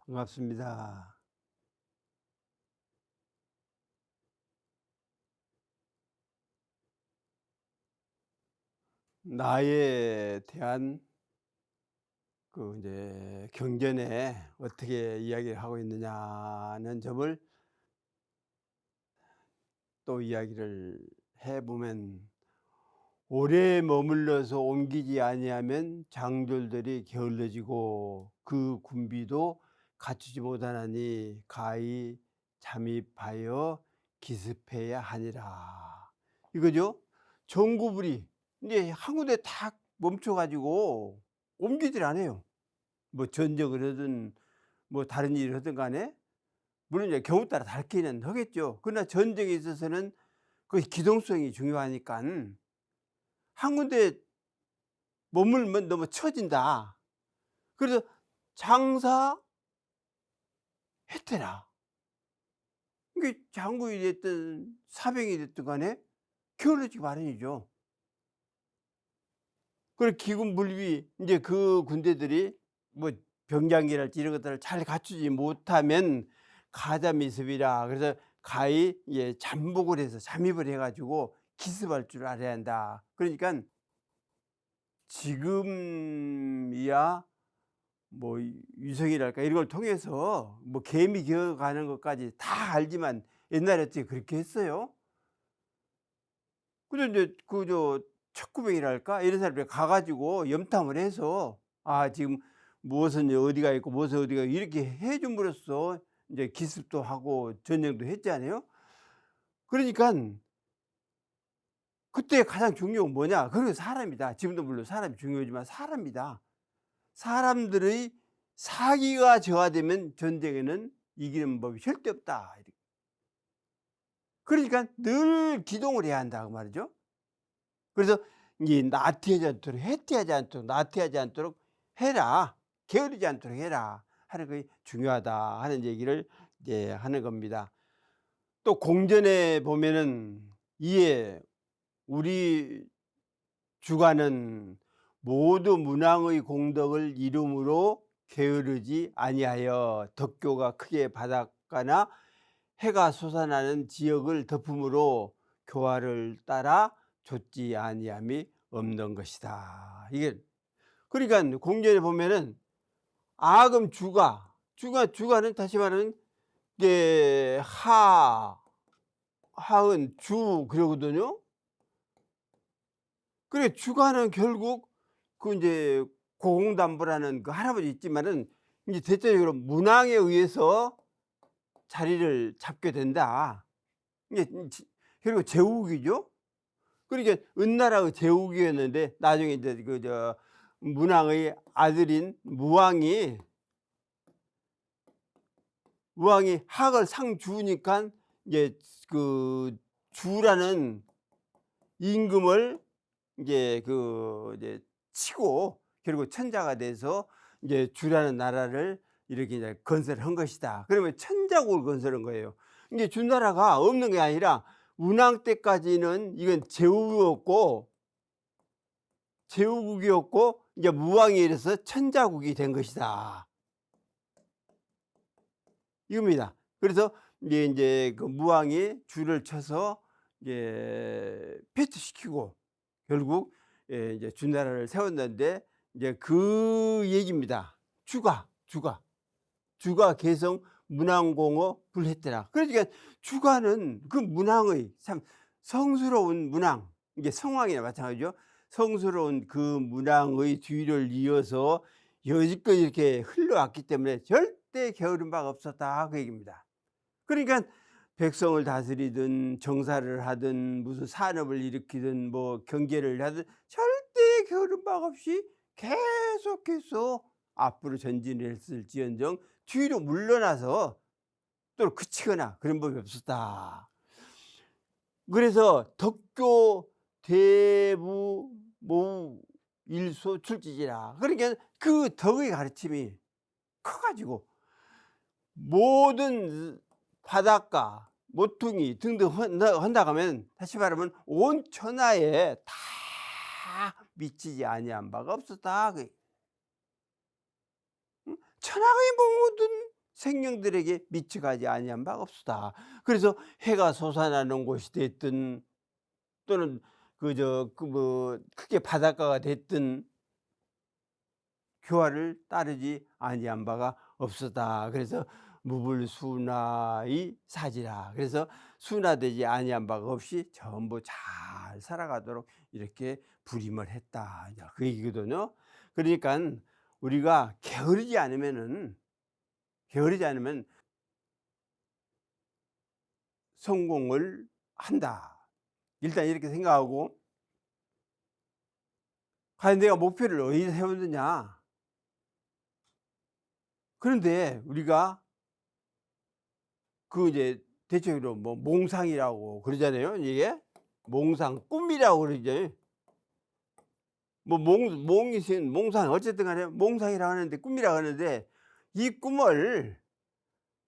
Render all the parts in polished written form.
반갑습니다. 나에 대한 이제 경전에 어떻게 이야기를 하고 있느냐는 점을 또 이야기를 해 보면, 오래 머물러서 옮기지 아니하면 장졸들이 게을러지고 그 군비도 갖추지 못하나니 가히 잠입하여 기습해야 하니라. 이거죠. 전구불이 이제 한 군데 탁 멈춰 가지고 옮기질 않아요. 뭐 전쟁을 하든 뭐 다른 일을 하든 간에, 물론 이제 경우 따라 다르기는 하겠죠. 그러나 전쟁에 있어서는 그 기동성이 중요하니깐 한 군데 머물면 너무 처진다. 그래서 장사 해태라. 이게 장군이 됐든 사병이 됐든 간에 게을러지기 마련이죠. 그리고 기군 물비 인제 그 군대들이 뭐 병장이랄지 이런 것들을 잘 갖추지 못하면 가자미습이라, 그래서 가히 예 잠복을 해서 잠입을 해 가지고 기습할 줄 알아야 한다. 그러니깐 지금이야 뭐 유성이랄까 이런 걸 통해서 뭐 개미 기어가는 것까지 다 알지만, 옛날에 어떻게 그렇게 했어요? 근데 인제 척구병이랄까 이런 사람들이 가 가지고 염탐을 해서 지금 무엇은 어디가 있고 무엇은 어디가 이렇게 해 줌으로써 인제 기습도 하고 전쟁도 했잖아요. 그러니깐 그때 가장 중요한 건 뭐냐? 그건 사람이다. 지금도 물론 사람이 중요하지만 사람이다. 사람들의 사기가 저하되면 전쟁에는 이기는 법이 절대 없다. 그러니까 늘 기동을 해야 한다 그 말이죠. 그래서 이 나태하지 않도록, 해태하지 않도록, 나태하지 않도록 해라. 게으르지 않도록 해라 하는 것이 중요하다 하는 얘기를 이제 하는 겁니다. 또 공전에 보면은 이에 우리 주관은 모두 문왕의 공덕을 이름으로 게으르지 아니하여 덕교가 크게 바닷가나 해가 솟아나는 지역을 덮음으로 교화를 따라 좇지 아니함이 없는 것이다. 이게 그러니까 공전에 보면은 아금 주가는 다시 말하는 이게 하은 주 그러거든요. 그래 주가는 결국 그 인제 고공담보라는 그 할아버지 있지만은 이제 대체적으로 문왕에 의해서 자리를 잡게 된다. 이게 결국 제후국이죠. 그러니까 은나라의 제후국이었는데 나중에 이제 문왕의 아들인 무왕이 학을 상 주니깐 이제 그 주라는 임금을 이제 치고 결국 천자가 돼서 이제 주라는 나라를 이렇게 이제 건설한 것이다. 그러면 천자국을 건설한 거예요. 이게 주나라가 없는 게 아니라 운왕 때까지는 이건 제후국이었고 이제 무왕이 이래서 천자국이 된 것이다. 이겁니다. 그래서 이제 그 무왕이 줄을 쳐서 이제 폐퇴시키고 결국 이제 주나라를 세웠는데 이제 그 얘기입니다. 주가 개성 문왕공어 불했더라. 그러니까 주가는 그 문왕의 참 성스러운 문왕, 이게 성왕이나 마찬가지죠. 성스러운 그 문왕의 뒤를 이어서 여지껏 이렇게 흘러왔기 때문에 절대 게으른 바가 없었다 그 얘기입니다. 그러니까 백성을 다스리든 정사를 하든 무슨 산업을 일으키든 뭐 경제를 하든 절대 게으른 바가 없이 계속해서 앞으로 전진을 했을지언정 뒤로 물러나서 또 그치거나 그런 법이 없었다. 그래서 덕교 대부 모우 일소 출지지라. 그러니까 그 덕의 가르침이 커 가지고 모든 바닷가 모퉁이 등등 한다고 하면 다시 말하면 온 천하에 다 미치지 아니한 바가 없었다. 천하의 모든 생명들에게 미쳐가지 아니한 바가 없으다. 그래서 해가 솟아나는 곳이 됐든 또는 크게 바닷가가 됐든 교화를 따르지 아니한 바가 없었다. 그래서 무불순화의 사지라. 그래서 순화되지 아니한 바가 없이 전부 잘 살아가도록 이렇게 부림을 했다. 이제 그 얘기거든요. 그러니까 우리가 게으르지 않으면 성공을 한다. 일단 이렇게 생각하고, 과연 내가 목표를 어디에 세웠느냐. 그런데 우리가 이제 대체적으로 뭐 몽상이라고 그러잖아요. 이게 몽상, 꿈이라고 그러죠. 뭐 몽상 어쨌든 간에 몽상이라고 하는데 꿈이라고 하는데, 이 꿈을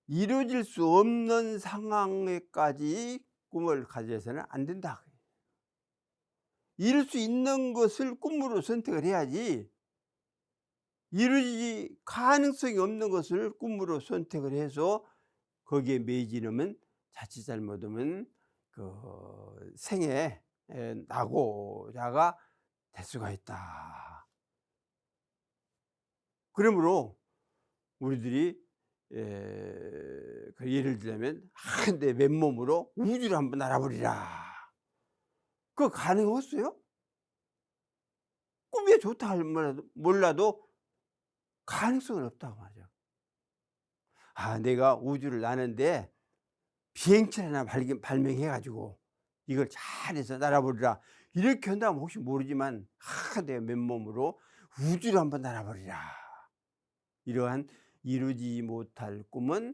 이루어질 수 없는 상황에까지 꿈을 가져서는 안 된다. 이룰 수 있는 것을 꿈으로 선택을 해야지, 이루어지지 가능성이 없는 것을 꿈으로 선택을 해서 거기에 매진하면 자칫 잘못하면 생애 낙오자가 될 수가 있다. 그러므로 우리들이 예를 들자면 내 맨몸으로 우주를 한번 날아버리라. 그거 가능했어요? 꿈이 좋다 할 몰라도 가능성은 없다고 말이죠. 내가 우주를 나는데 비행체를 하나 발명해 가지고 이걸 잘해서 날아버리라. 이렇게 한다면 혹시 모르지만 내가 맨몸으로 우주를 한번 날아버리라. 이러한 이루지 못할 꿈은,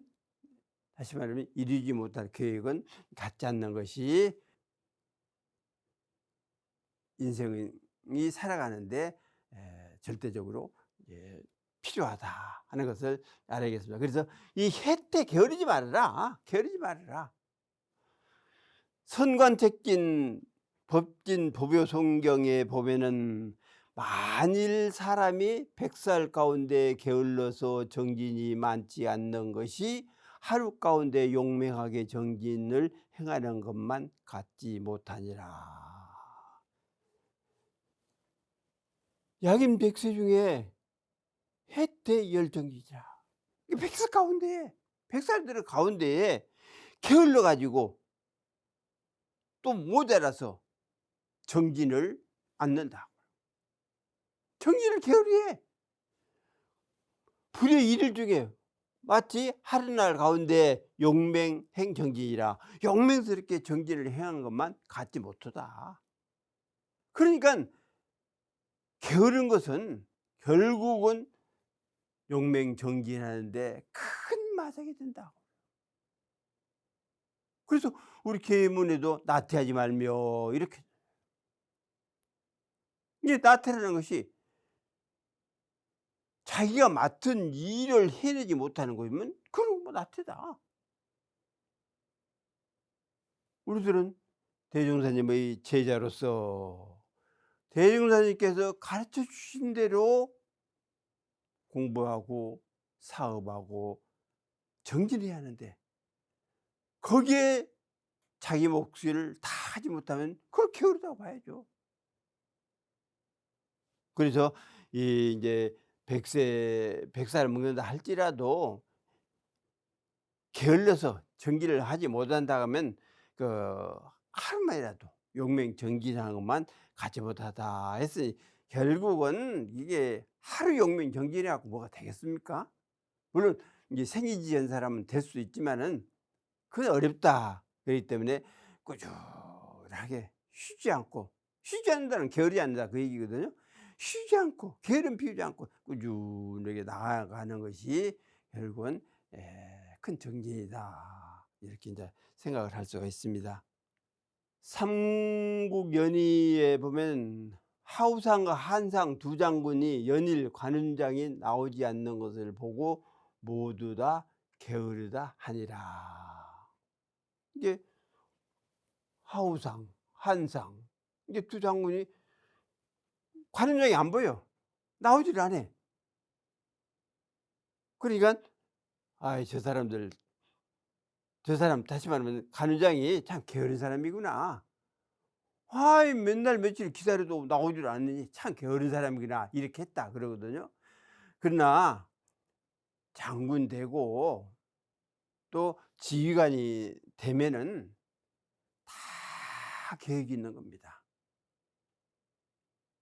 다시 말하면 이루지 못할 계획은 갖지 않는 것이 인생이 살아가는데 절대적으로 필요하다 하는 것을 알아야겠습니다. 그래서 이 혜택 게으르지 말아라. 게으르지 말아라. 선관책진 법진 법요 성경에 보면은 만일 사람이 100살 가운데 게을러서 정진이 많지 않는 것이 하루 가운데 용맹하게 정진을 행하는 것만 같지 못하니라. 약인 100세 중에 해태 열정이지라. 100살 가운데, 100살들 가운데에 게을러 가지고 또 못 알아서 정진을 않는다. 정진을 게으르해. 불의 일일 중에 마치 하루날 가운데 용맹행 정진이라. 용맹스럽게 정진을 행하는 것만 갖지 못하다. 그러니까 게으른 것은 결국은 용맹 정진하는데 큰 마삭이 된다고. 그래서 우리 계문에도 나태하지 말며 이렇게. 이제 나태라는 것이 자기가 맡은 일을 해내지 못하는 거면 그럼 뭐 나태다. 우리들은 대종사님의 제자로서 대종사님께서 가르쳐 주신 대로 공부하고 사업하고 정진해야 하는데, 거기에 자기 몫을 다 하지 못하면 그걸 게으르다고 봐야죠. 그래서 이제 100살을 먹는다 할지라도 게을러서 정진을 하지 못한다 하면 하루만이라도 용맹 정진하는 것만 갖지 못하다 했으니, 결국은 이게 하루 용맹 정진해 갖고 뭐가 되겠습니까? 물론 이제 생이지연 사람은 될 수 있지만은 그건 어렵다. 그렇기 때문에 꾸준하게 쉬지 않는다는 게으르지 않는다 그 얘기거든요. 쉬지 않고 게으름 피우지 않고 꾸준하게 나아가는 것이 결국은 큰 정진이다. 이렇게 이제 생각을 할 수가 있습니다. 삼국연의에 보면 하우상과 한상 두 장군이 연일 관훈장이 나오지 않는 것을 보고 모두 다 게으르다 하니라. 이게 하우상, 한상, 이게 두 장군이 관훈장이 안 보여. 나오지를 않아. 그러니까 아이 저 사람들 저 사람 다시 말하면 간우장이 참 게으른 사람이구나. 아이 맨날 며칠 기다려도 나오질 않느니 참 게으른 사람이구나 이렇게 했다 그러거든요. 그러나 장군 되고 또 지휘관이 되면은 다 계획이 있는 겁니다.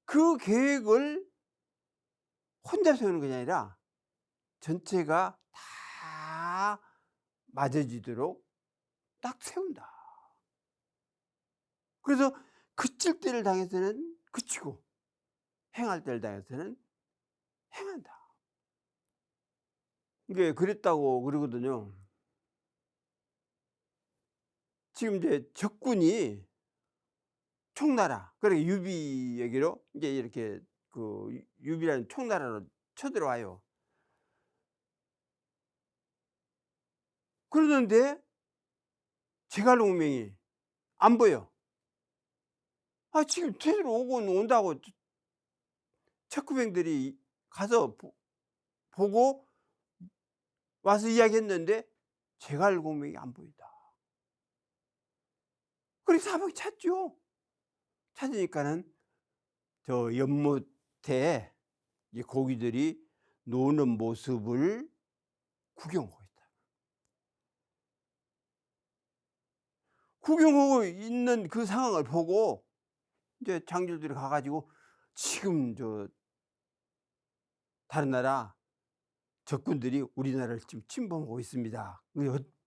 그 계획을 혼자 세우는 것이 아니라 전체가 다 맞아지도록 딱 세운다. 그래서 그칠 때를 당해서는 그치고 행할 때를 당해서는 행한다. 이게 그랬다고 그러거든요. 지금 이제 적군이 총나라 그러니까 유비 얘기로 이제 이렇게 그 유비라는 총나라로 쳐들어와요. 그러는데 제갈공명이 안 보여. 아 지금 되돌아오고 온다고 척후병들이 가서 보고 와서 이야기했는데 제갈공명이 안 보인다. 그래서 사방이 찾죠. 찾으니까는 저 연못에 이 고기들이 노는 모습을 구경하고 있다. 구경하고 있는 그 상황을 보고 이제 장교들이 가가지고 지금 저 다른 나라 적군들이 우리나라를 지금 침범하고 있습니다.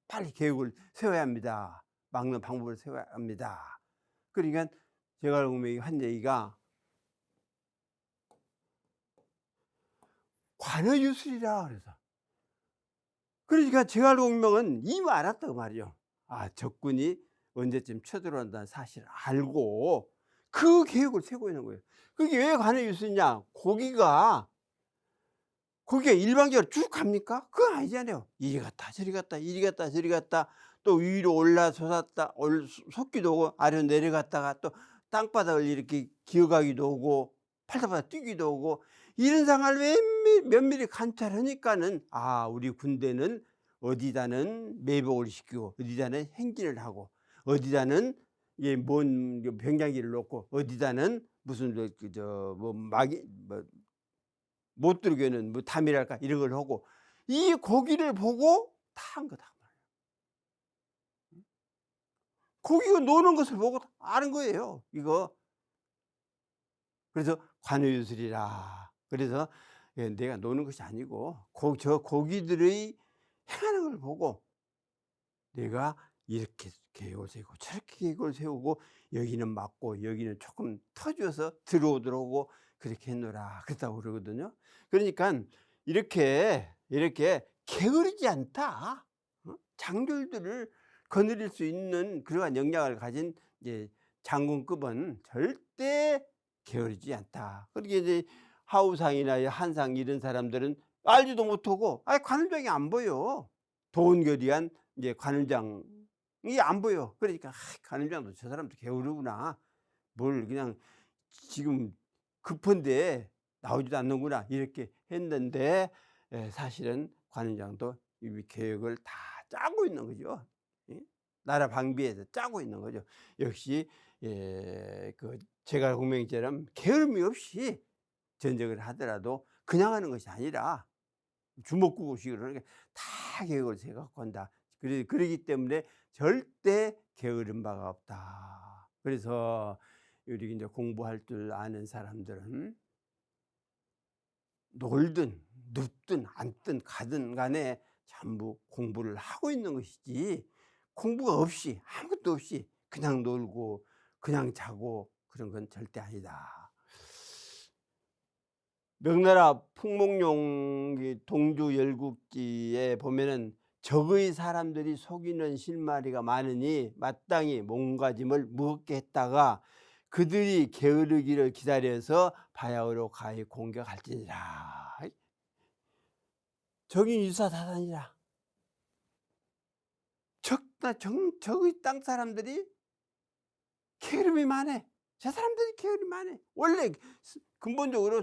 빨리 계획을 세워야 합니다. 막는 방법을 세워야 합니다. 그러니까 제갈공명이 한 얘기가 관어유술이라 그래서. 그러니까 제갈공명은 이미 알았다고 말이죠. 아 적군이 언제쯤 쳐들어온다는 사실을 알고 그 계획을 세우고 있는 거예요. 그게 왜 관어유술이냐? 고기가 일방적으로 쭉 갑니까? 그건 아니잖아요. 이리 갔다 저리 갔다 이리 갔다 저리 갔다 또 위로 올라 솟았다 솟기도 오고 아래로 내려갔다가 또 땅바닥을 이렇게 기어가기도 오고 팔다바다 뛰기도 오고 이런 상황을 면밀히 관찰하니까는 아 우리 군대는 어디다는 매복을 시키고 어디다는 행진을 하고 어디다는 뭔 병장기를 놓고 어디다는 무슨 뭐 막이 못 들게는 뭐 담이랄까 이런 걸 하고 이 고기를 보고 다 한 거다 말이에요. 고기가 노는 것을 보고 아는 거예요 이거. 그래서 관우유술이라. 그래서 내가 노는 것이 아니고 저 고기들의 행하는 걸 보고 내가 이렇게 계획을 세우고 저렇게 계획을 세우고 여기는 막고 여기는 조금 터줘서 들어오도록 하고 그렇게 했노라 그랬다고 그러거든요. 그러니까 이렇게 게으르지 않다. 장교들을 거느릴 수 있는 그러한 역량을 가진 이제 장군급은 절대 게으르지 않다. 그렇게 이제 하우상이나 한상 이런 사람들은 알지도 못하고 관음장이 안 보여. 도원결의한 이제 관음장이 안 보여. 그러니까 관음장도 저 사람도 게으르구나. 뭘 그냥 지금 급한데 나오지도 않는구나 이렇게 했는데 사실은 관음장도 이 계획을 다 짜고 있는 거죠. 나라 방비해서 짜고 있는 거죠. 역시 그 제갈공명처럼 게으름이 없이 전쟁을 하더라도 그냥 하는 것이 아니라 주먹구구식으로 그러니까 다 계획을 세갖고 한다. 그러기 때문에 절대 게으른 바가 없다. 그래서 우리 이제 공부할 줄 아는 사람들은 놀든 눕든 앉든 가든 간에 전부 공부를 하고 있는 것이지 공부가 없이 아무것도 없이 그냥 놀고 그냥 자고 그런 건 절대 아니다. 명나라 풍목용 동주 열국지에 보면은 적의 사람들이 속이는 실마리가 많으니 마땅히 몸가짐을 무겁게 했다가 그들이 게으르기를 기다려서 바야흐로 가히 공격할지니라. 적이 유사다산이라. 적의 땅 사람들이 게으름이 많아. 저 사람들이 게으름이 많아. 원래 근본적으로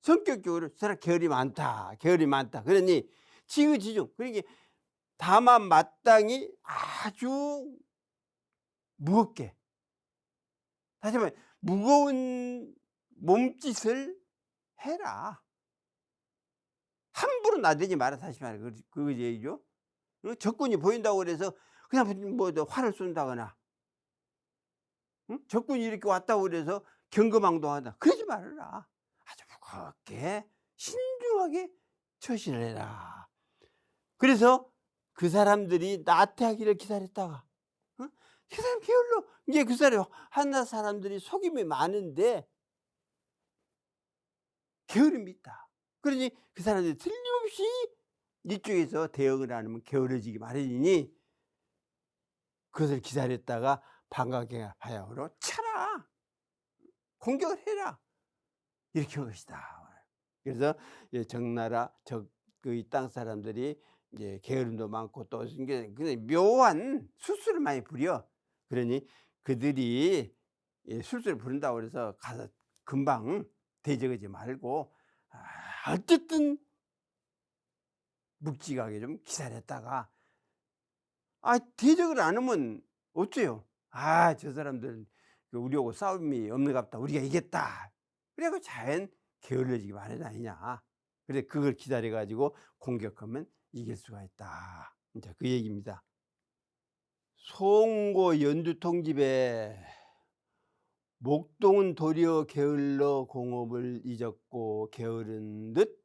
성격적으로 저 사람 게으름이 많다. 게으름이 많다. 그러니 지그지중. 그러니까 다만 마땅히 아주 무겁게, 다시 말해 무거운 몸짓을 해라. 함부로 나대지 마라. 다시 말해 그 얘기죠. 적군이 보인다고 그래서 그냥 뭐 활을 쏜다거나, 응? 적군이 이렇게 왔다고 그래서 경거망동하다 그러지 말아라. 아주 무겁게 신중하게 처신을 해라. 그래서 그 사람들이 나태하기를 기다렸다가, 응? 그 사람 게을러. 이제 그 사람 한나 사람들이 속임이 많은데 게으름이 있다. 그러니 그 사람들이 틀림없이 이쪽에서 대응을 안 하면 게을러지기 마련이니 그것을 기다렸다가 방각의 방향으로 차라, 공격을 해라, 이렇게 한 것이다. 그래서 적나라 그 땅 사람들이 이제 게으름도 많고 또 이게 묘한 술수를 많이 부려. 그러니 그들이 술수를 부른다고 그래서 가서 금방 대적하지 말고 어쨌든 묵직하게 좀 기다렸다가 대적을 안 하면 어째요? 저 사람들 우리하고 싸움이 없는갑다, 우리가 이겼다, 그래고 자연 게을러지기 마련 아니냐. 그래 그걸 기다려 가지고 공격하면 이길 수가 있다. 이제 그 얘기입니다. 송고 연두통집에 목동은 도리어 게을러 공업을 잊었고 게으른 듯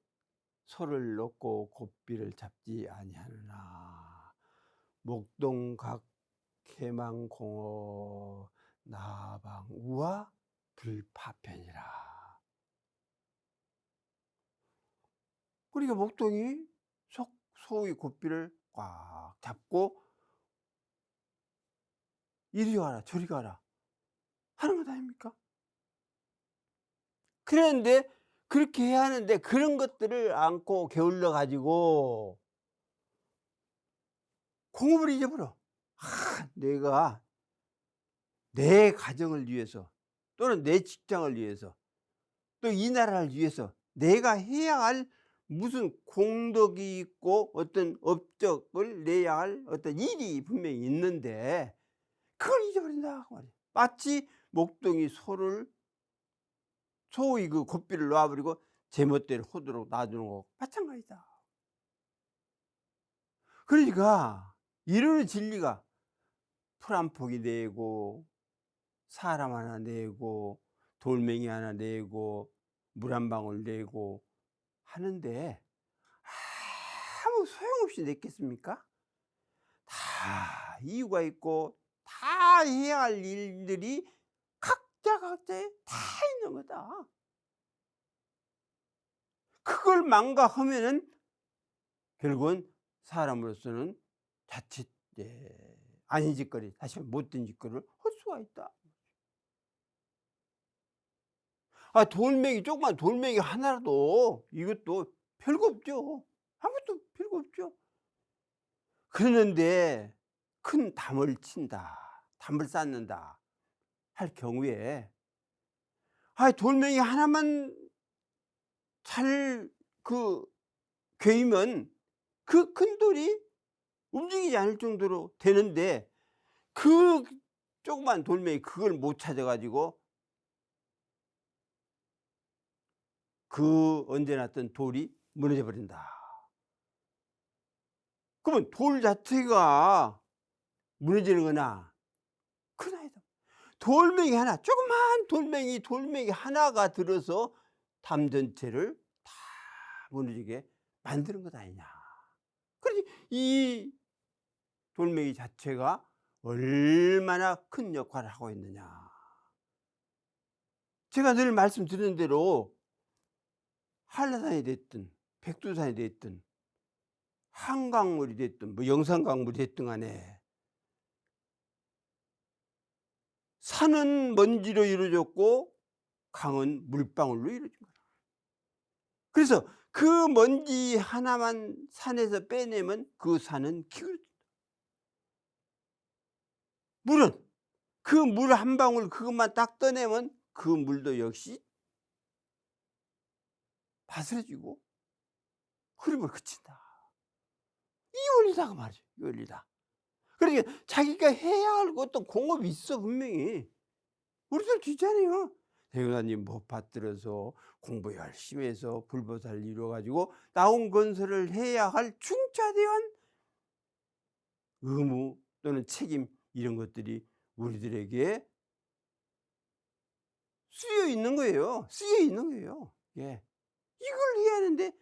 소를 놓고 고삐를 잡지 아니하느나 목동각 개망공업 나방 우와 불파편이라. 그러니까 목동이 소의 고삐를 꽉 잡고 이리 가라 저리 가라 하는 것 아닙니까? 그런데 그렇게 해야 하는데 그런 것들을 안고 게을러 가지고 공업을 잊어버려. 내가 내 가정을 위해서 또는 내 직장을 위해서 또 이 나라를 위해서 내가 해야 할 무슨 공덕이 있고 어떤 업적을 내야 할 어떤 일이 분명히 있는데 그걸 잊어버린다 그 말이야. 마치 목동이 소의 그 고삐를 놓아버리고 제멋대로 호도로 놔두는 거 마찬가지다. 그러니까 이르는 진리가 풀 한 포기 내고 사람 하나 내고 돌멩이 하나 내고 물 한 방울 내고 하는데 아무 소용없이 냈겠습니까? 다 이유가 있고 다 해야 할 일들이 각자에 다 있는 거다. 그걸 망각하면은 결국은 사람으로서는 자칫 아닌 짓거리, 다시 못된 짓거리를 할 수가 있다. 돌멩이, 조그만 돌멩이 하나라도 이것도 별거 없죠. 아무것도 별거 없죠. 그러는데 큰 담을 친다, 담을 쌓는다 할 경우에 돌멩이 하나만 잘 괴이면 그 큰 돌이 움직이지 않을 정도로 되는데 그 조그만 돌멩이 그걸 못 찾아 가지고 그 얹어 놨던 돌이 무너져 버린다. 그러면 돌 자체가 무너지는 거나 그건 아니다. 돌멩이 하나, 조그만 돌멩이 하나가 들어서 담 전체를 다 무너지게 만드는 것 아니냐. 그러니 이 돌멩이 자체가 얼마나 큰 역할을 하고 있느냐. 제가 늘 말씀드리는 대로 한라산이 됐든 백두산이 됐든 한강물이 됐든 뭐 영산강물이 됐든 간에 산은 먼지로 이루어졌고 강은 물방울로 이루어진 거야. 그래서 그 먼지 하나만 산에서 빼내면 그 산은 기울어진다. 물은 그 물 한 방울 그것만 딱 떠내면 그 물도 역시 바스러지고 흐름을 그친다. 원리다 그 말이죠. 이 원리다. 그러니까 자기가 해야 할 어떤 공업이 있어 분명히. 우리들 있잖아요. 대표님 못 받들어서 공부 열심히 해서 불보살 이루어 가지고 나온 건설을 해야 할 중차대한 의무 또는 책임 이런 것들이 우리들에게 쓰여 있는 거예요. 쓰여 있는 거예요. 예. 이걸 해야 하는데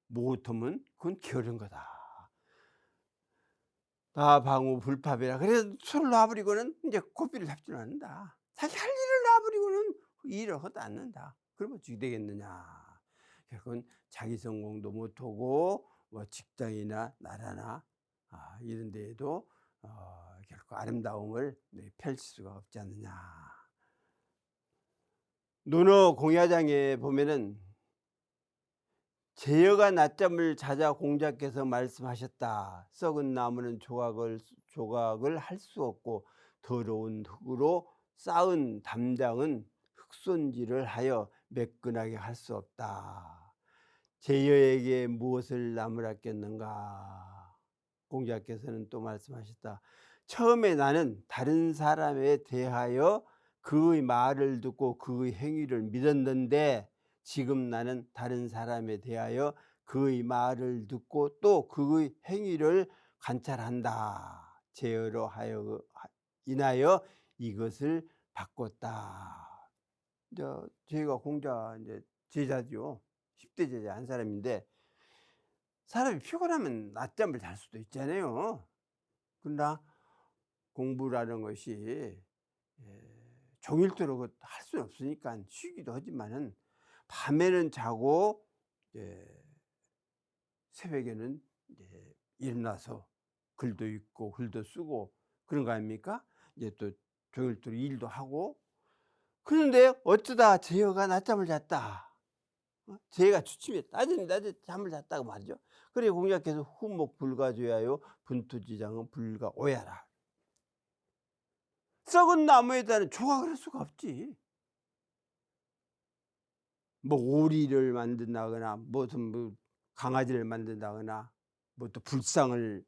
못하면 그건 게으른 거다. 나방우 불파배라. 그래서 손을 놔버리고는 이제 고삐를 잡지는 않는다. 자기 할 일을 놔버리고는 일을 하지 않는다. 그러면 어떻게 되겠느냐. 결국은 자기 성공도 못하고 뭐 직장이나 나라나 이런 데에도 결국 아름다움을 펼칠 수가 없지 않느냐. 논어 공야장에 보면은 제여가 낮잠을 자자 공자께서 말씀하셨다. 썩은 나무는 조각을 할 수 없고 더러운 흙으로 쌓은 담장은 흙손질을 하여 매끈하게 할 수 없다. 제여에게 무엇을 나무랐겠는가. 공자께서는 또 말씀하셨다. 처음에 나는 다른 사람에 대하여 그의 말을 듣고 그의 행위를 믿었는데 지금 나는 다른 사람에 대하여 그의 말을 듣고 또 그의 행위를 관찰한다. 제어로 하여 인하여 이것을 바꿨다. 저희가 공자 이제 제자죠. 10대 제자 한 사람인데 사람이 피곤하면 낮잠을 잘 수도 있잖아요. 그러나 공부라는 것이 종일토록 할 수는 없으니까 쉬기도 하지만은 밤에는 자고 새벽에는 일어나서 글도 읽고 글도 쓰고 그런 거 아닙니까? 이제 또 종일토록 일도 하고. 그런데 어쩌다 제여가 낮잠을 잤다. 제가 주침에 낮에 잠을 잤다고 말이죠. 그래 공자께서 후목 불가죄하여 분투지장은 불가오야라. 썩은 나무에다는 조각을 할 수가 없지. 뭐 오리를 만든다거나 무슨 뭐 강아지를 만든다거나 뭐 또 불상을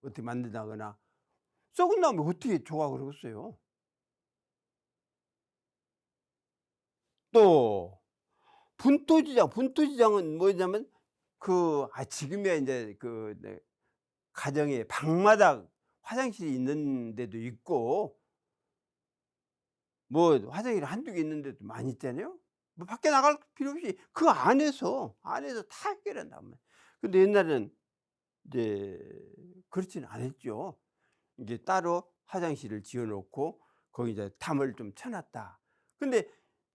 어떻게 만든다거나 썩은 나무에 어떻게 조각을 하겠어요. 또 분토지장은 뭐냐면 지금이야 이제 가정에 방마다 화장실이 있는 데도 있고 뭐 화장실이 한두 개 있는 데도 많이 있잖아요. 뭐 밖에 나갈 필요 없이 그 안에서 다 해결한단 말이에요. 근데 옛날에는 이제 그렇지는 않았죠. 이게 따로 화장실을 지어 놓고 거기 이제 담을 좀 쳐 놨다. 근데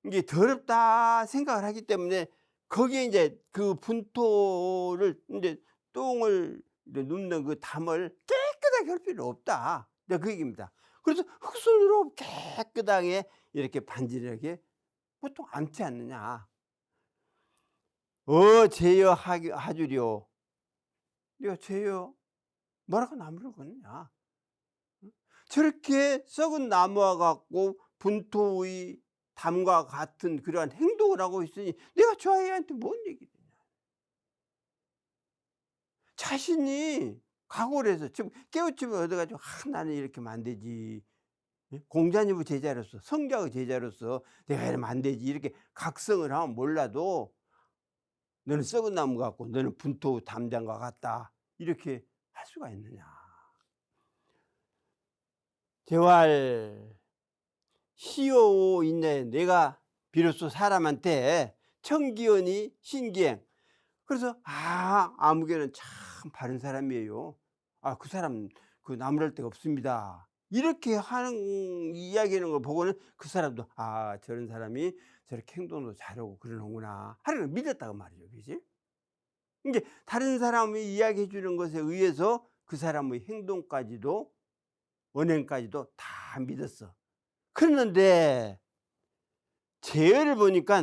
이게 더럽다 생각을 하기 때문에 거기에 이제 그 분토를 이제 똥을 이제 눕는 그 담을 깨끗하게 할 필요 없다. 이제 그 얘기입니다. 그래서 흙순으로 깨끗하게 이렇게 반지르게 보통 않지 않느냐. 제여 하주려. 내가 제여 뭐라고 나무를 걷느냐. 저렇게 썩은 나무와 같고 분토의 담과 같은 그러한 행동을 하고 있으니 내가 저 아이한테 뭔 얘기냐. 자신이 각오를 해서 지금 깨우침을 얻어가지고 나는 이렇게 하면 안 되지. 공자님의 제자로서 성자의 제자로서 내가 이러면 안 되지. 이렇게 각성을 하면 몰라도 너는 썩은 나무 같고 너는 분토 담장과 같다. 이렇게 할 수가 있느냐. 재활 시오 있네. 내가 비로소 사람한테 청기원이 신기행. 그래서 아무개는 참 바른 사람이에요. 그 사람 나무랄 데가 없습니다. 이렇게 하는 이야기하는 걸 보고는 그 사람도 저런 사람이 저렇게 행동도 잘하고 그러는구나 하는 믿었다고 말이죠. 그지? 이게 다른 사람이 이야기해 주는 것에 의해서 그 사람의 행동까지도 언행까지도 다 믿었어. 그랬는데 제어를 보니까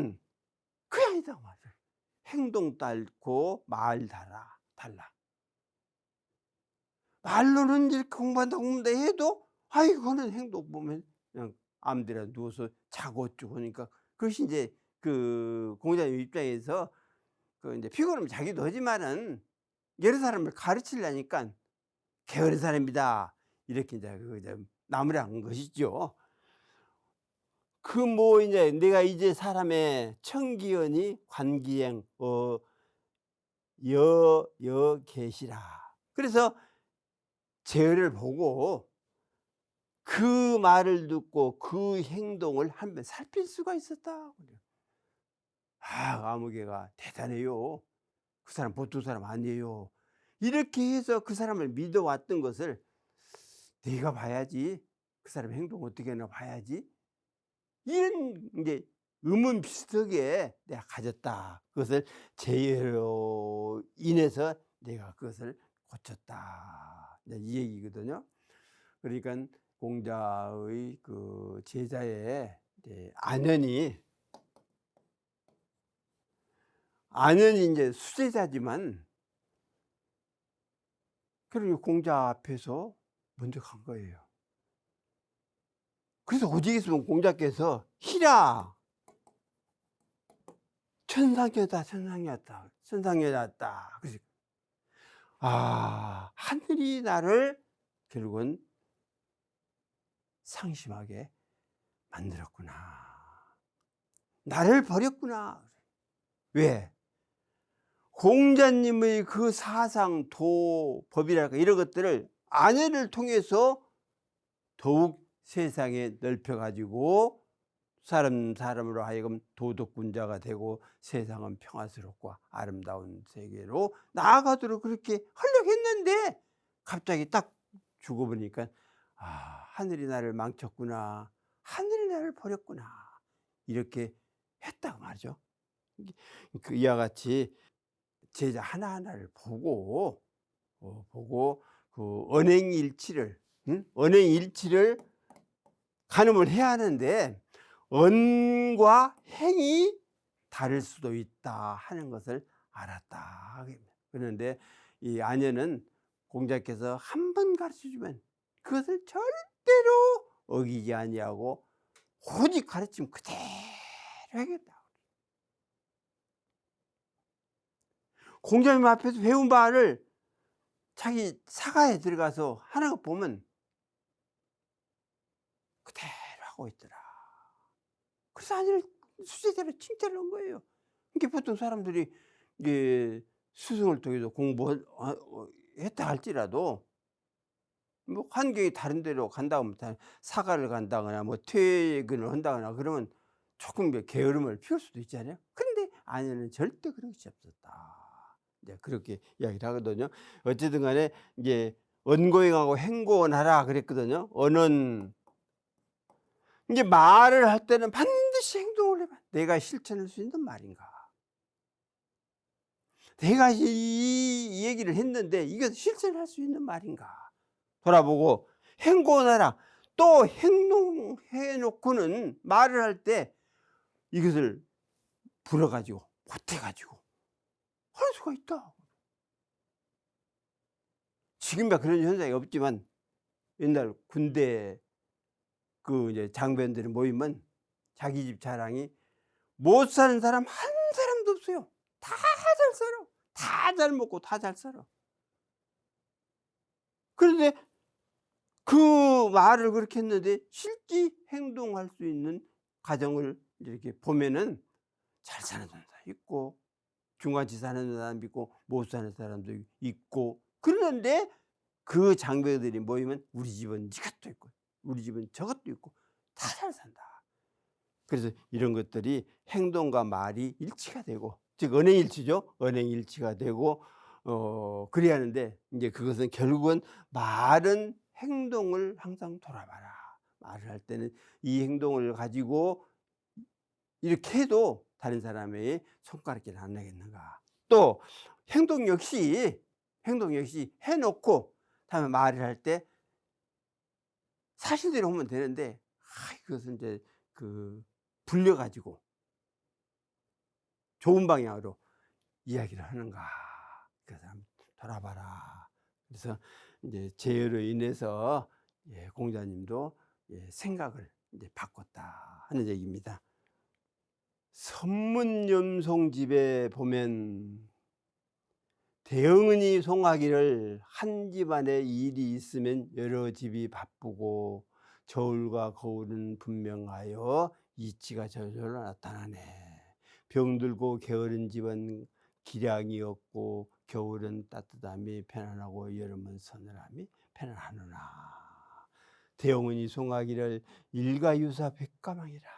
그게 아니다고 말이야. 행동 달고 말 달라. 말로는 이렇게 공부한다고 해도 이거는 행동 보면 그냥 아무데나 누워서 자고 어쩌고 하니까 그것이 이제 그 공자님 입장에서 이제 피곤하면 자기도 하지만은 여러 사람을 가르치려니까 게으른 사람이다. 이렇게 이제 나무란 것이죠. 그 뭐 이제 내가 이제 사람의 청기언이 관기행 여계시라. 그래서 재를 보고 그 말을 듣고 그 행동을 한번 살필 수가 있었다. 아, 아무개가 대단해요. 그 사람 보통 사람 아니에요. 이렇게 해서 그 사람을 믿어왔던 것을 내가 봐야지. 그 사람 행동 어떻게 하나 봐야지. 이런 이제 의문 비슷하게 내가 가졌다. 그것을 죄로 인해서 내가 그것을 고쳤다. 이 얘기거든요. 그러니까 공자의 그 제자의 안현이 이제 수제자지만 그리고 공자 앞에서 먼저 간 거예요. 그래서 오직 있으면 공자께서 희라 천상여다 천상여다. 그래서 아, 하늘이 나를 결국은 상심하게 만들었구나. 나를 버렸구나. 왜? 공자님의 그 사상, 법이랄까 이런 것들을 아내를 통해서 더욱 세상에 넓혀가지고 사람으로 하여금 도덕군자가 되고 세상은 평화스럽고 아름다운 세계로 나아가도록 그렇게 하려고 했는데 갑자기 딱 죽어보니까 아, 하늘이 나를 망쳤구나. 하늘이 나를 버렸구나. 이렇게 했다고 말이죠. 이와 같이 제자 하나하나를 보고 그 언행일치를 언행일치를 가늠을 해야 하는데 언과 행이 다를 수도 있다 하는 것을 알았다. 그런데 이 안현은 공자께서 한 번 가르쳐주면 그것을 절대로 어기지 아니하고 오직 가르치면 그대로 하겠다. 공자님 앞에서 배운 바를 자기 사가에 들어가서 하는 거 보면 그대로 하고 있더라. 그래서 안현을 수제자로 칭찬을 한 거예요. 이게 보통 사람들이 이제 스승을 통해서 공부했다 할지라도 뭐 환경이 다른 데로 간다고 하면 사가를 간다거나 뭐 퇴근을 한다거나 그러면 조금 게으름을 피울 수도 있잖아요. 그런데 안현은 절대 그런 것이 없었다. 이제 그렇게 이야기를 하거든요. 어쨌든 간에 이제 언고행하고 행고원하라 그랬거든요. 언은 이제 말을 할 때는 반드시 행동을 해봐. 내가 실천할 수 있는 말인가? 내가 이 얘기를 했는데 이것을 실천할 수 있는 말인가? 돌아보고 행고원하라. 또 행동해 놓고는 말을 할 때 이것을 불어가지고 못해가지고 할 수가 있다. 지금야 그런 현상이 없지만 옛날 군대 그 이제 장병들이 모이면 자기 집 자랑이 못 사는 사람 한 사람도 없어요. 다 잘 살아. 다 잘 먹고 다 잘 살아. 그런데 그 말을 그렇게 했는데 실제 행동할 수 있는 가정을 이렇게 보면은 잘 사는 사람도 있고 중간치 사는 사람도 있고 못 사는 사람도 있고 그러는데 그 장병들이 모이면 우리 집은 이것도 있고 우리 집은 저것도 있고 다 잘 산다. 그래서 이런 것들이 행동과 말이 일치가 되고 즉 언행일치죠. 언행일치가 되고 그래야 하는데 이제 그것은 결국은 말은 행동을 항상 돌아봐라. 말을 할 때는 이 행동을 가지고 이렇게 해도 다른 사람의 손가락질 안 나겠는가. 또 행동 역시 해놓고 다음에 말을 할 때 사실대로 하면 되는데 그것은 이제 불려 가지고 좋은 방향으로 이야기를 하는가. 그래서 한번 돌아봐라. 그래서 이제 제어로 인해서 공자님도 생각을 이제 바꿨다 하는 얘기입니다. 선문염송집에 보면 대흥은이 송하기를 한 집안에 일이 있으면 여러 집이 바쁘고 저울과 거울은 분명하여 이치가 저절로 나타나네. 병들고 게으른 집은 기량이 없고 겨울은 따뜻함이 편안하고 여름은 서늘함이 편안하노라. 대흥은이 송하기를 일가유사 백가망이라.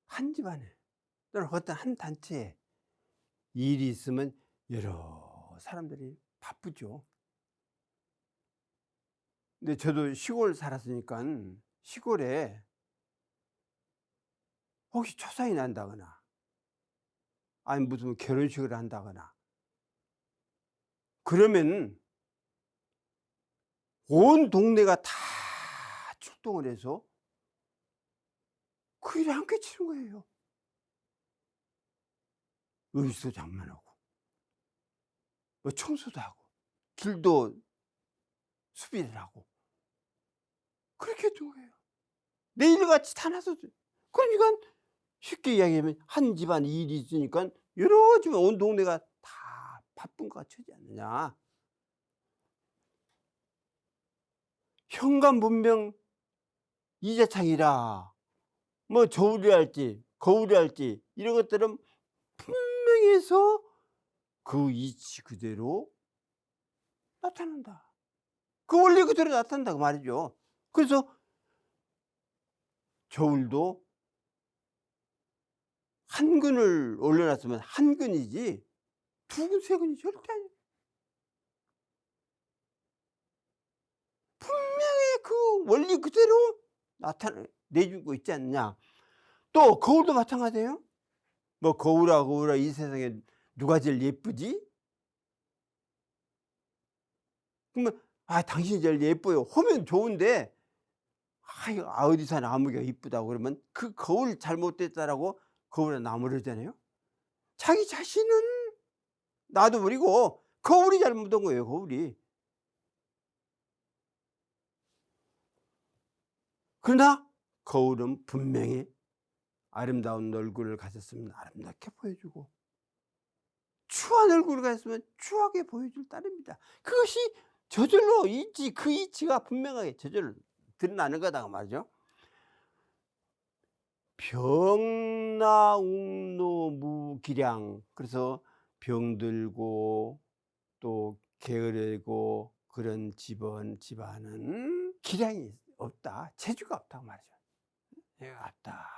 한 집안에 또는 어떤 한 단체에 일이 있으면 여러 사람들이 바쁘죠. 근데 저도 시골 살았으니까 시골에 혹시 초상이 난다거나 아니 무슨 결혼식을 한다거나 그러면 온 동네가 다 출동을 해서 그 일에 함께 치는 거예요. 음식도 장만하고 뭐 청소도 하고 길도 수비를 하고 그렇게 했던 거예요. 내 일같이 다 나서죠. 그러니까 쉽게 이야기하면 한 집안 일이 있으니까 여러 집안 온 동네가 다 바쁜 것 같지 않느냐. 현관분명 이재창이라 뭐 저울이 할지 거울이 할지 이런 것들은 분명히 해서 그 이치 그대로 나타난다. 그 원리 그대로 나타난다 그 말이죠. 그래서 저울도 한 근을 올려놨으면 한 근이지 두 근, 세 근이 절대 아니에요. 분명히 그 원리 그대로 내주고 있지 않느냐. 또 거울도 마찬가지예요. 뭐 거울아 이 세상에 누가 제일 예쁘지? 그러면 당신이 제일 예뻐요 하면 좋은데 어디서 나무가 이쁘다고 그러면 그 거울 잘못됐다라고 거울에 나무르잖아요. 자기 자신은 나도 모르고 거울이 잘못한 거예요. 거울이. 그러나 거울은 분명히 아름다운 얼굴을 가졌으면 아름답게 보여주고 추한 얼굴을 가졌으면 추하게 보여줄 따름이다. 그것이 저절로 이치 그 이치가 분명하게 저절로 드러나는 거다 말이죠. 병나웅노무기량. 그래서 병들고 또 게으르고 그런 집안은 기량이 없다. 재주가 없다고 말이죠. 재주가 없다.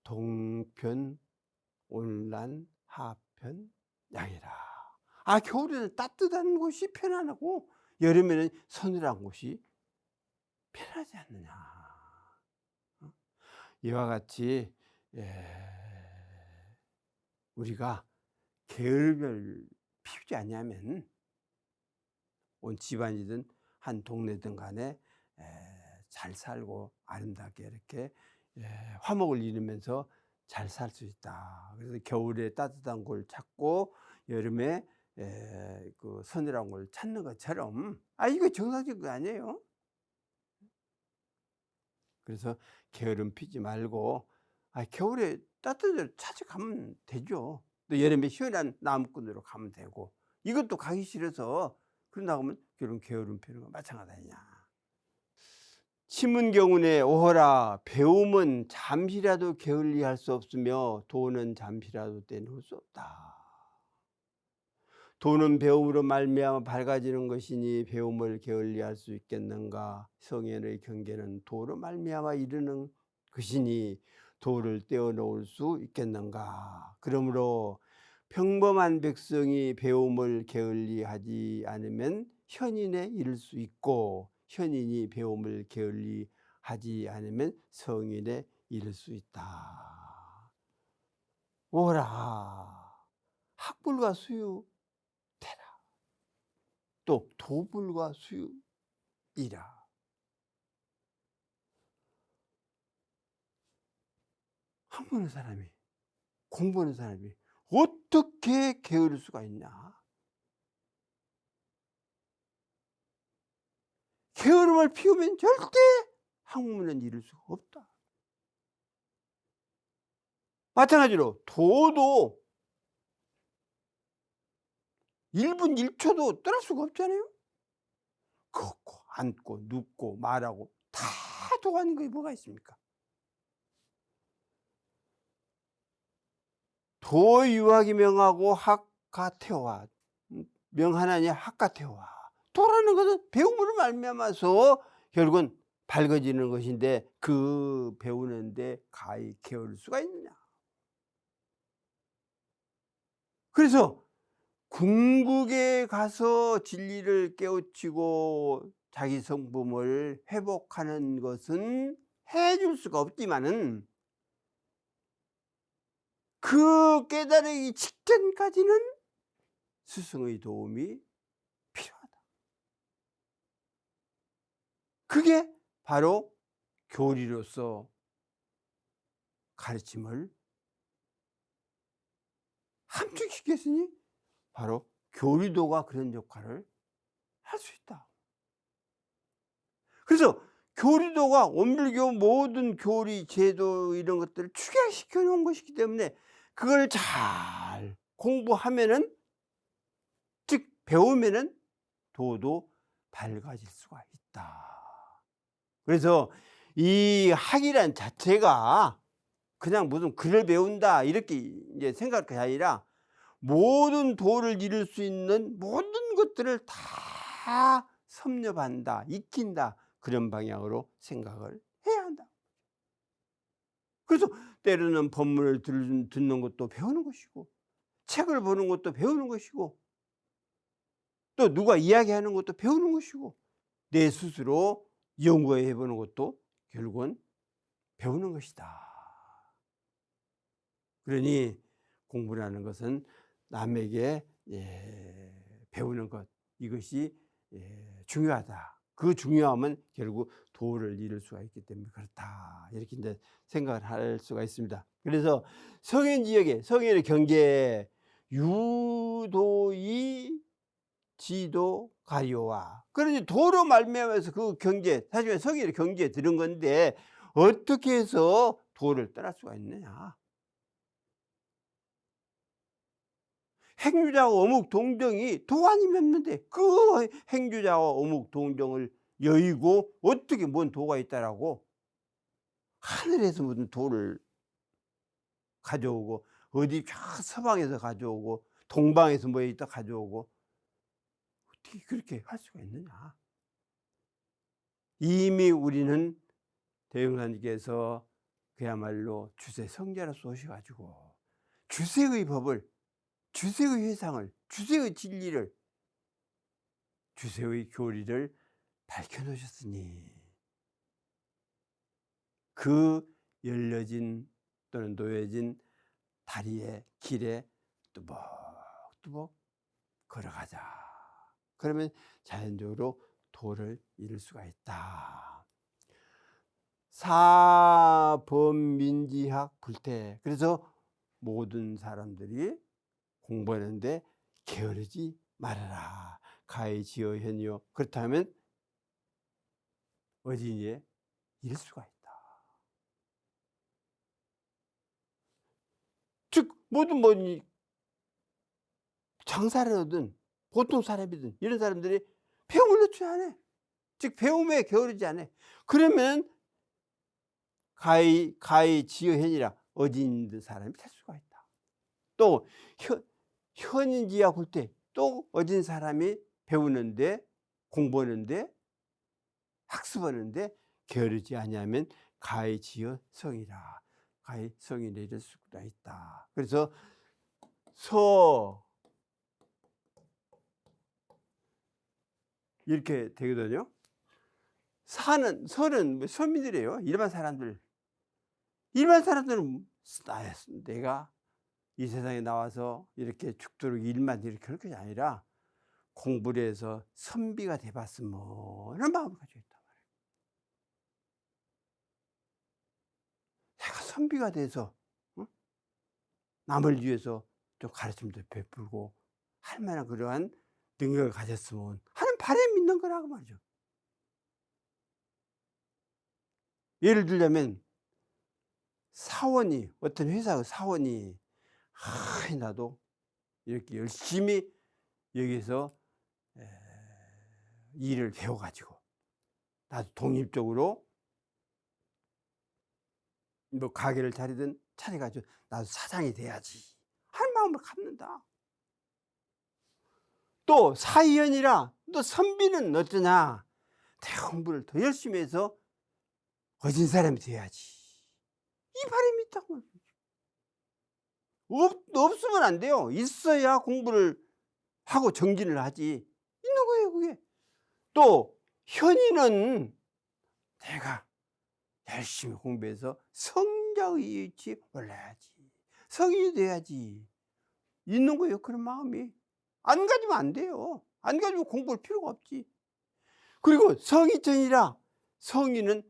동편 온란 하편 양이라. 겨울에는 따뜻한 곳이 편안하고 여름에는 서늘한 곳이 편하지 않느냐. 이와 같이 우리가 게으름을 피우지 않냐면 온 집안이든 한 동네든 간에 잘 살고 아름답게 이렇게 화목을 이루면서 잘 살 수 있다. 그래서 겨울에 따뜻한 걸 찾고 여름에 그 서늘한 걸 찾는 것처럼 이거 정상적인 거 아니에요. 그래서 게으름 피지 말고 겨울에 따뜻한 데로 찾아가면 되죠. 또 여름에 시원한 나무꾼으로 가면 되고 이것도 가기 싫어서 그런다고 하면 그런 게으름 피우는 거 마찬가지 아니냐. 치문경운에 오호라. 배움은 잠시라도 게을리할 수 없으며 도는 잠시라도 떼놓을 수 없다. 도는 배움으로 말미암아 밝아지는 것이니 배움을 게을리할 수 있겠는가. 성현의 경계는 도로 말미암아 이르는 것이니 도를 떼어놓을 수 있겠는가. 그러므로 평범한 백성이 배움을 게을리하지 않으면 현인에 이를 수 있고 현인이 배움을 게을리하지 않으면 성인에 이를 수 있다. 오라. 학불과 수유 되라. 또 도불과 수유이라. 학문하는 사람이 공부하는 사람이 어떻게 게으를 수가 있냐. 게으름을 피우면 절대 학문은 이룰 수가 없다. 마찬가지로 도도 1분 1초도 떠날 수가 없잖아요. 걷고 앉고 눕고 말하고 다 도가 아닌 게 뭐가 있습니까? 도유학이 명하고 학가태화, 명하나니 학가태화. 도라는 것은 배움으로 말미암아서 결국은 밝아지는 것인데 그 배우는데 가히 게으를 수가 있느냐. 그래서 궁극에 가서 진리를 깨우치고 자기 성품을 회복하는 것은 해줄 수가 없지만은 그 깨달기 직전까지는 스승의 도움이 필요하다. 그게 바로 교리로서 가르침을 함축시켰으니 바로 교리도가 그런 역할을 할 수 있다. 그래서 교리도가 원불교 모든 교리, 제도 이런 것들을 축약시켜 놓은 것이기 때문에 그걸 잘 공부하면은, 즉 배우면은 도도 밝아질 수가 있다. 그래서 이 학이란 자체가 그냥 무슨 글을 배운다 이렇게 이제 생각할 것이 아니라 모든 도를 이룰 수 있는 모든 것들을 다 섭렵한다, 익힌다, 그런 방향으로 생각을 해야 한다. 그래서 때로는 법문을 듣는 것도 배우는 것이고, 책을 보는 것도 배우는 것이고, 또 누가 이야기하는 것도 배우는 것이고, 내 스스로 연구해 보는 것도 결국은 배우는 것이다. 그러니 공부라는 것은 남에게 배우는 것, 이것이 중요하다. 그 중요함은 결국 도를 이룰 수가 있기 때문에 그렇다. 이렇게 이제 생각을 할 수가 있습니다. 그래서 성현지역에, 성현의 경계에 유도이 지도 가리오와, 그러니 도로 말미암아서 그 경계, 사실 성현의 경계에 들은 건데 어떻게 해서 도를 떠날 수가 있느냐. 행주자와 어묵 동정이 도 아니면 없는데 그 행주자와 어묵 동정을 여의고 어떻게 뭔 도가 있다라고. 하늘에서 무슨 도를 가져오고 어디 저 서방에서 가져오고 동방에서 뭐 있다 가져오고 어떻게 그렇게 할 수가 있느냐. 이미 우리는 대흥사님께서 그야말로 주세 성자로서 오셔가지고 주세의 법을, 주세의 회상을, 주세의 진리를, 주세의 교리를 밝혀놓으셨으니 그 열려진 또는 놓여진 다리의 길에 뚜벅뚜벅 걸어가자. 그러면 자연적으로 도를 이룰 수가 있다. 사범민지학 불태. 그래서 모든 사람들이 공부하는데 게으르지 말아라. 가히 지어현이요. 그렇다면 어디에 이룰 수가 있다. 즉 모든 장사를 하든 보통 사람이든 이런 사람들이 배움을 넣지 않아. 즉 배움에 게으르지 않아. 그러면 가히 지어현이라 어디 있는 사람이 될 수가 있다. 또 현인지야 볼 때 또 어진 사람이 배우는데 공부하는데 학습하는데 게으르지 아니하면 가히 지어 성이라. 가히 성이 내릴 수가 있다. 그래서 이렇게 되거든요. 서는 서민들이에요. 일반 사람들. 일반 사람들은 내가 이 세상에 나와서 이렇게 죽도록 일만 이렇게 그럴 것이 아니라 공부를 해서 선비가 돼봤으면 이런 마음을 가지고 있단 말이에요. 내가 선비가 돼서 남을 위해서 좀 가르침도 베풀고 할 만한 그러한 능력을 가졌으면 하는 바람이 있는 거라고 말이죠. 예를 들자면 사원이, 어떤 회사의 사원이 나도 이렇게 열심히 여기서 일을 배워가지고 나도 독립적으로 뭐 가게를 차리든 차려가지고 나도 사장이 돼야지 할 마음을 갖는다. 또 사위연이라 또 선비는 어쩌냐, 대학 공부를 더 열심히 해서 어진 사람이 돼야지, 이 바람이 있다고. 없으면 안 돼요. 있어야 공부를 하고 정진을 하지. 있는 거예요 그게. 또 현이는 내가 열심히 공부해서 성자의 위치에 올라야지, 성인이 돼야지, 있는 거예요 그런 마음이. 안 가지면 안 돼요. 안 가지고 공부할 필요가 없지. 그리고 성이천이라, 성인은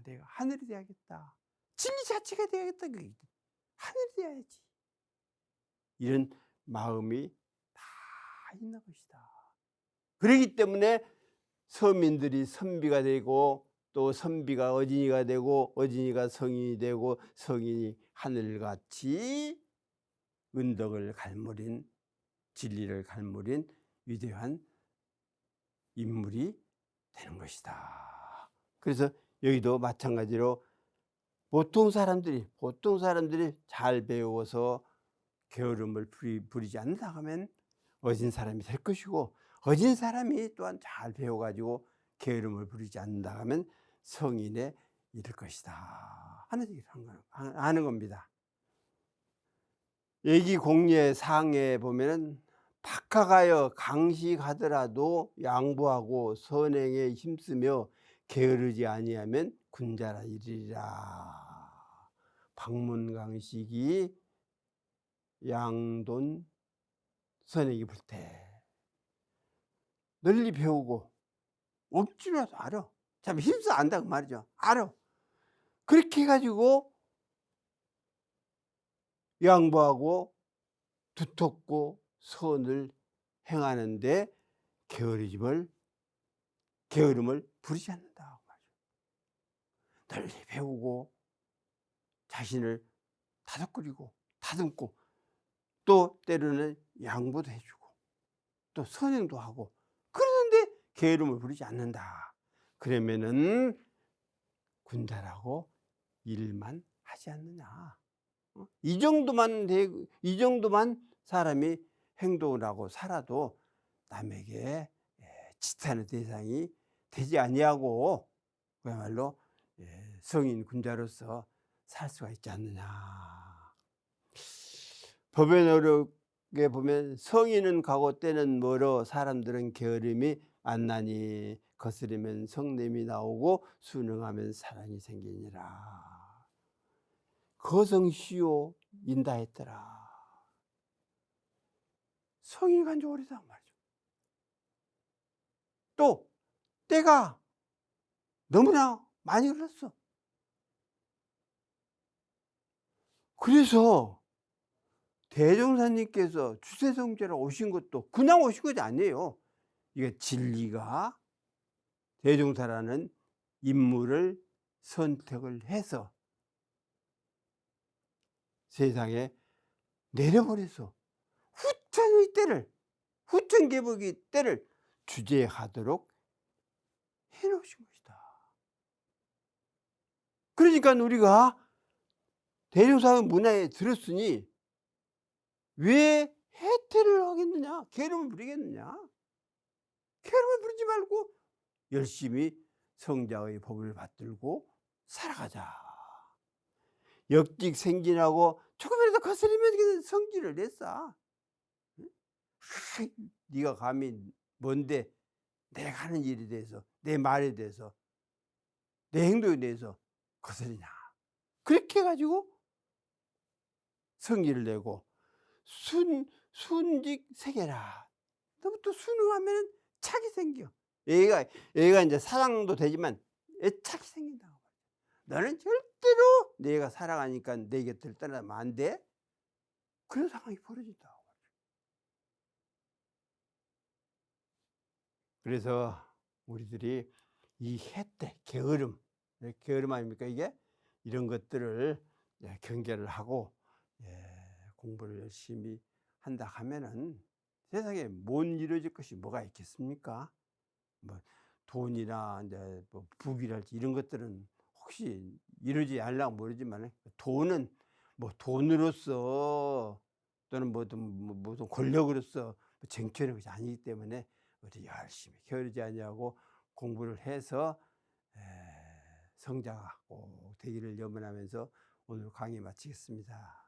내가 하늘이 돼야겠다, 진리 자체가 돼야겠다, 하늘이 돼야지, 이런 마음이 다 있는 것이다. 그렇기 때문에 서민들이 선비가 되고 또 선비가 어진이가 되고 어진이가 성인이 되고 성인이 하늘같이 은덕을 갈무린, 진리를 갈무린 위대한 인물이 되는 것이다. 그래서 여기도 마찬가지로 보통 사람들이 잘 배워서 게으름을 부리지 않는다 하면 어진 사람이 될 것이고, 어진 사람이 또한 잘 배워가지고 게으름을 부리지 않는다 하면 성인에 이를 것이다 하는 얘기를 하는 겁니다. 얘기 공예 상에 보면은 박학하여 강식하더라도 양보하고 선행에 힘쓰며 게으르지 아니하면 군자라 이르리라. 박문강식이 양돈 선행이 불태. 널리 배우고 억지로라도 알아. 참 힘써 안다 그 말이죠. 알아. 그렇게 해가지고 양보하고 두텁고 선을 행하는데 게으름을 부리지 않는다. 널리 배우고 자신을 다독거리고 다듬고 또 때로는 양보도 해주고 또 선행도 하고 그러는데 게으름을 부리지 않는다. 그러면은 군자라고 일만 하지 않느냐. 이 정도만 사람이 행동을 하고 살아도 남에게 지탄의 대상이 되지 아니하고 그야말로 성인 군자로서 살 수가 있지 않느냐. 법의 노력에 보면 성인은 가고 때는 멀어 사람들은 게으름이 안 나니 거스르면 성냄이 나오고 순응하면 사랑이 생기니라. 거성시오 인다했더라. 성인이 간 지 오래다 말이죠. 또 때가 너무나 많이 흘렀어. 그래서 대종사님께서 주세성제로 오신 것도 그냥 오신 것이 아니에요. 이게 진리가 대종사라는 인물을 선택을 해서 세상에 내려버려서 후천의 때를, 후천개복의 때를 주재하도록 해놓으신 것이다. 그러니까 우리가 대종사 문화에 들었으니 왜 해태를 하겠느냐, 게으름을 부리겠느냐. 게으름을 부리지 말고 열심히 성자의 법을 받들고 살아가자. 역직 생진하고 조금이라도 거스리면 성질을 냈어. 네가 감히 뭔데 내가 하는 일에 대해서, 내 말에 대해서, 내 행동에 대해서 거스리냐. 그렇게 해가지고 성질을 내고 순직세계라. 너무 또 순응하면 착이 생겨. 얘가 이제 사랑도 되지만 애착이 생긴다고. 너는 절대로 내가 살아가니까 내 곁을 떠나면 안 돼. 그런 상황이 벌어진다고. 그래서 우리들이 이 해태, 게으름 아닙니까 이게? 이런 것들을 경계를 하고 공부를 열심히 한다 하면은 세상에 못 이루어질 것이 뭐가 있겠습니까? 뭐 돈이나 이제 뭐 부귀랄지 이런 것들은 혹시 이루지 않을까 모르지만 돈은 뭐 돈으로서 또는 무슨 권력으로서 쟁취하는 것이 아니기 때문에 우리 열심히 게으르지 아니하고 공부를 해서 성자가 꼭 되기를 염원하면서 오늘 강의 마치겠습니다.